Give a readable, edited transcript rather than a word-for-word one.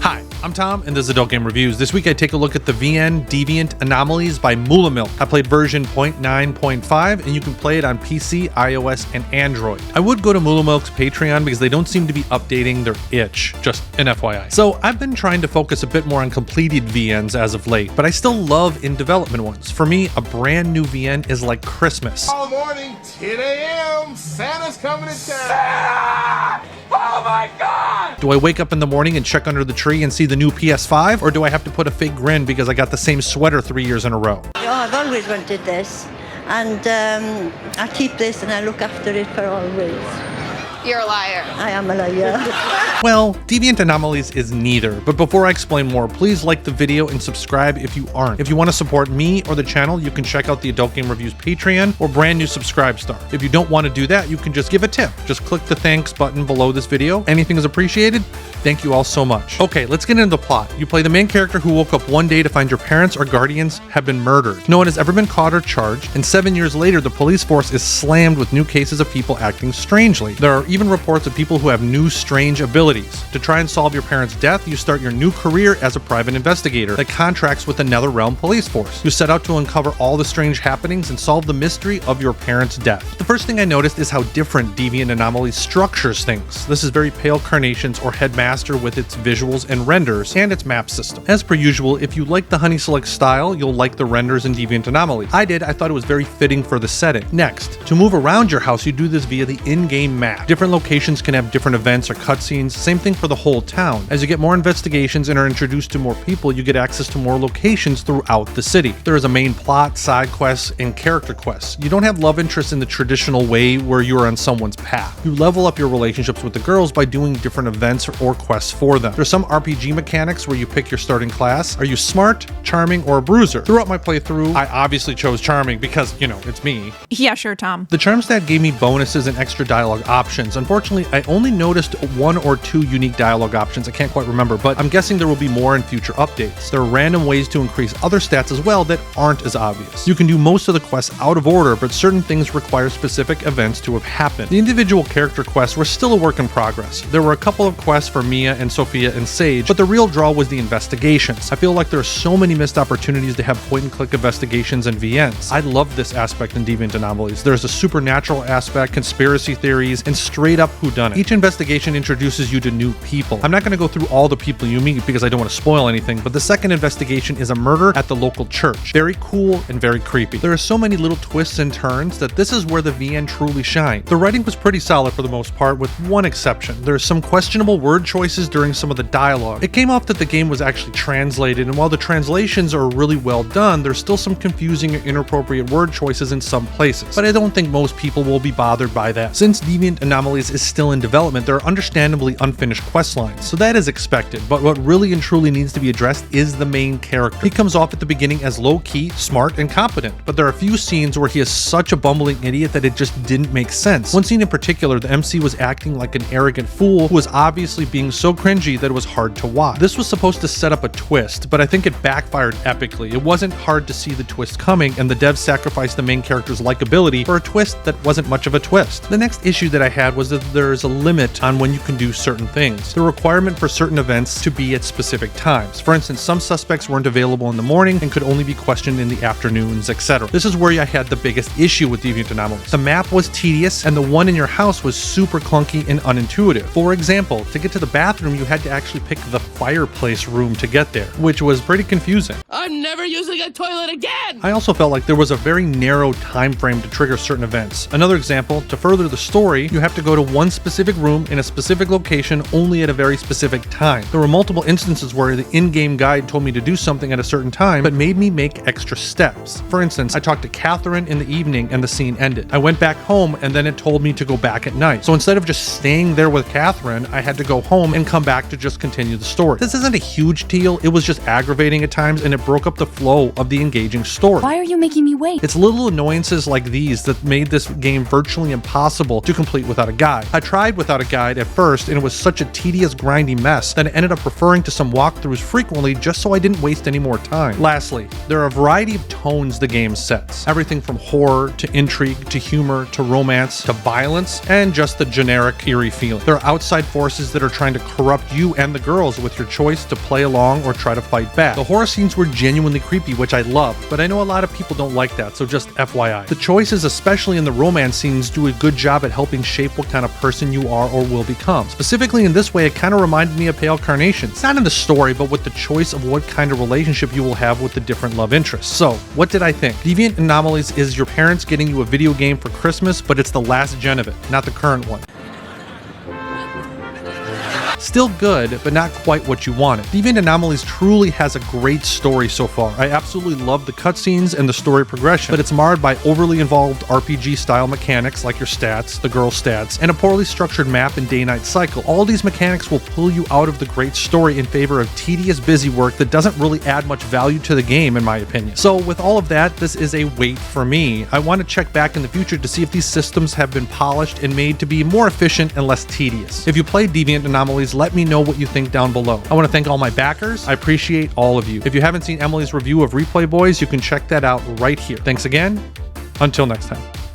Hi, I'm Tom, and this is Adult Game Reviews. This week I take a look at the VN Deviant Anomlies by Moolamilk. I played version 0.9.5, and you can play it on PC, iOS, and Android. I would go to Moolamilk's Patreon because they don't seem to be updating their itch, just an FYI. So I've been trying to focus a bit more on completed VNs as of late, but I still love in development ones. For me, a brand new VN is like Christmas. All morning, 10 a.m., Santa's coming to town. Santa! Oh my God! Do I wake up in the morning and check under the tree and see the new PS5, or do I have to put a fake grin because I got the same sweater 3 years in a row? Oh, I've always wanted this, and I keep this and I look after it for always. You're a liar. I am a liar. Well, Deviant Anomalies is neither, but before I explain more, please like the video and subscribe if you aren't. If you want to support me or the channel, you can check out the Adult Game Reviews Patreon or brand new Subscribe Star. If you don't want to do that, you can just give a tip. Just click the thanks button below this video. Anything is appreciated. Thank you all so much. Okay, let's get into the plot. You play the main character who woke up one day to find your parents or guardians have been murdered. No one has ever been caught or charged, and 7 years later, the police force is slammed with new cases of people acting strangely. There are even reports of people who have new strange abilities. To try and solve your parents' death, you start your new career as a private investigator that contracts with the Netherrealm police force. You set out to uncover all the strange happenings and solve the mystery of your parents' death. The first thing I noticed is how different Deviant Anomalies structures things. This is very pale Carnations or Headmaster with its visuals and renders, and its map system. As per usual, if you like the Honey Select style, you'll like the renders in Deviant Anomalies. I thought it was very fitting for the setting. Next, to move around your house, you do this via the in-game map. Different locations can have different events or cutscenes, same thing for the whole town. As you get more investigations and are introduced to more people, you get access to more locations throughout the city. There is a main plot, side quests, and character quests. You don't have love interests in the traditional way where you are on someone's path. You level up your relationships with the girls by doing different events or quests for them. There's some RPG mechanics where you pick your starting class. Are you smart, charming, or a bruiser? Throughout my playthrough, I obviously chose charming because, you know, it's me. Yeah, sure, Tom. The charm stat gave me bonuses and extra dialogue options. Unfortunately, I only noticed 1 or 2 unique dialogue options. I can't quite remember, but I'm guessing there will be more in future updates. There are random ways to increase other stats as well that aren't as obvious. You can do most of the quests out of order, but certain things require specific events to have happened. The individual character quests were still a work in progress. There were a couple of quests for Mia and Sophia and Sage, but the real draw was the investigations. I feel like there are so many missed opportunities to have point-and-click investigations and VNs. I love this aspect in Deviant Anomalies. There's a supernatural aspect, conspiracy theories, and straight-up whodunit. Each investigation introduces you to new people. I'm not going to go through all the people you meet because I don't want to spoil anything, but the second investigation is a murder at the local church. Very cool and very creepy. There are so many little twists and turns that this is where the VN truly shine. The writing was pretty solid for the most part, with one exception. There are some questionable word choices during some of the dialogue. It came off that the game was actually translated, and while the translations are really well done, there's still some confusing or inappropriate word choices in some places. But I don't think most people will be bothered by that. Since Deviant Anomalies is still in development, there are understandably unfinished quest lines, so that is expected, but what really and truly needs to be addressed is the main character. He comes off at the beginning as low-key, smart, and competent, but there are a few scenes where he is such a bumbling idiot that it just didn't make sense. One scene in particular, the MC was acting like an arrogant fool who was obviously being so cringy that it was hard to watch. This was supposed to set up a twist, but I think it backfired epically. It wasn't hard to see the twist coming, and the devs sacrificed the main character's likability for a twist that wasn't much of a twist. The next issue that I had was that there is a limit on when you can do certain things. The requirement for certain events to be at specific times. For instance, some suspects weren't available in the morning and could only be questioned in the afternoons, etc. This is where I had the biggest issue with Deviant Anomalies. The map was tedious, and the one in your house was super clunky and unintuitive. For example, to get to the bathroom, you had to actually pick the fireplace room to get there, which was pretty confusing. I'm never using a toilet again! I also felt like there was a very narrow time frame to trigger certain events. Another example, to further the story, you have to go to one specific room in a specific location only at a very specific time. There were multiple instances where the in-game guide told me to do something at a certain time, but made me make extra steps. For instance, I talked to Catherine in the evening and the scene ended. I went back home and then it told me to go back at night. So instead of just staying there with Catherine, I had to go home and come back to just continue the story. This isn't a huge deal, it was just aggravating at times and it broke up the flow of the engaging story. Why are you making me wait? It's little annoyances like these that made this game virtually impossible to complete without a guide. I tried without a guide at first, and it was such a tedious, grindy mess that I ended up referring to some walkthroughs frequently just so I didn't waste any more time. Lastly, there are a variety of tones the game sets. Everything from horror, to intrigue, to humor, to romance, to violence, and just the generic eerie feeling. There are outside forces that are trying to corrupt you and the girls with your choice to play along or try to fight back. The horror scenes were genuinely creepy, which I loved, but I know a lot of people don't like that, so just FYI. The choices, especially in the romance scenes, do a good job at helping shape what kind of person you are or will become. Specifically in this way, it kind of reminded me of Pale Carnations. Not in the story, but with the choice of what kind of relationship you will have with the different love interests. So, what did I think? Deviant Anomalies is your parents getting you a video game for Christmas, but it's the last gen of it, not the current one. Still good, but not quite what you wanted. Deviant Anomalies truly has a great story so far. I absolutely love the cutscenes and the story progression, but it's marred by overly involved RPG-style mechanics like your stats, the girl stats, and a poorly structured map and day-night cycle. All these mechanics will pull you out of the great story in favor of tedious busy work that doesn't really add much value to the game, in my opinion. So with all of that, this is a wait for me. I want to check back in the future to see if these systems have been polished and made to be more efficient and less tedious. If you played Deviant Anomalies, let me know what you think down below. I want to thank all my backers. I appreciate all of you. If you haven't seen Emily's review of Replay Boys, you can check that out right here. Thanks again. Until next time.